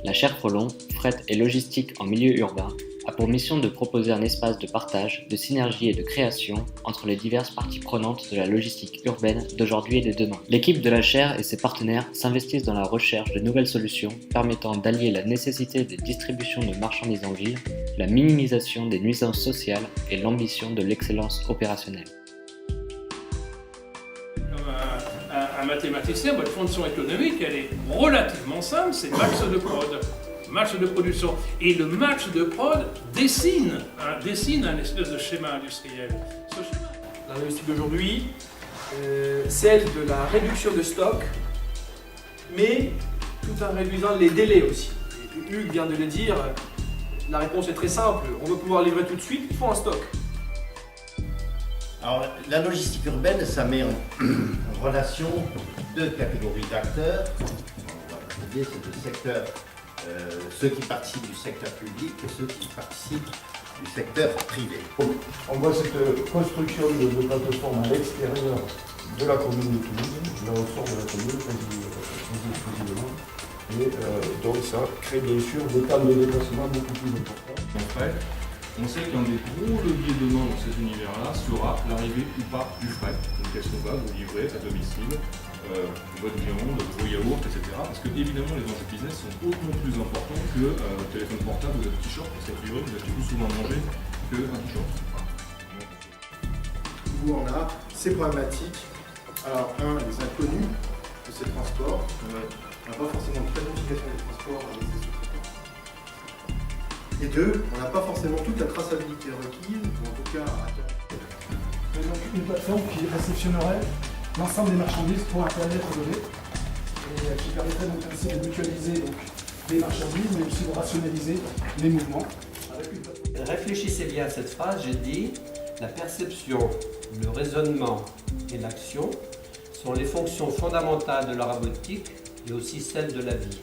La chaire Frelon, Fret et Logistique en milieu urbain, a pour mission de proposer un espace de partage, de synergie et de création entre les diverses parties prenantes de la logistique urbaine d'aujourd'hui et de demain. L'équipe de la chaire et ses partenaires s'investissent dans la recherche de nouvelles solutions permettant d'allier la nécessité des distributions de marchandises en ville, la minimisation des nuisances sociales et l'ambition de l'excellence opérationnelle. Un mathématicien, votre fonction économique, elle est relativement simple, c'est match de prod, match de production. Et le match de prod dessine un espèce de schéma industriel. Ce schéma... La logistique d'aujourd'hui, celle de la réduction de stock, mais tout en réduisant les délais aussi. Et Hugues vient de le dire, la réponse est très simple, on veut pouvoir livrer tout de suite, il faut un stock. Alors, la logistique urbaine, ça met en relation deux catégories d'acteurs. L'idée, c'est le secteur, ceux qui participent du secteur public et ceux qui participent du secteur privé. On voit cette construction de plateformes à l'extérieur de la commune de Toulouse, de la ressort de la commune, quasi exclusivement. Et donc ça crée bien sûr des temps de déplacement beaucoup plus importants. En fait, on sait qu'un des gros leviers demain dans cet univers-là sera l'arrivée ou pas du fret. Donc est-ce qu'on va vous livrer à domicile votre viande, vos yaourts, etc. Parce que évidemment les enjeux business sont hautement plus importants que le téléphone portable ou le t-shirt, parce qu'à priori vous avez plus souvent mangé qu'un t-shirt. Où on a ces problématiques. Alors les inconnus de ces transports. On n'a pas forcément de planification des transports avec ces sous-traitants. Et deux, on n'a pas forcément toute la traçabilité requise, ou en tout cas à temps. Donc une plateforme qui réceptionnerait l'ensemble des marchandises pour un périmètre donné et qui permettrait donc ainsi de mutualiser donc, les marchandises mais aussi de rationaliser les mouvements. Réfléchissez bien à cette phrase, j'ai dit la perception, le raisonnement et l'action sont les fonctions fondamentales de la robotique et aussi celles de la vie.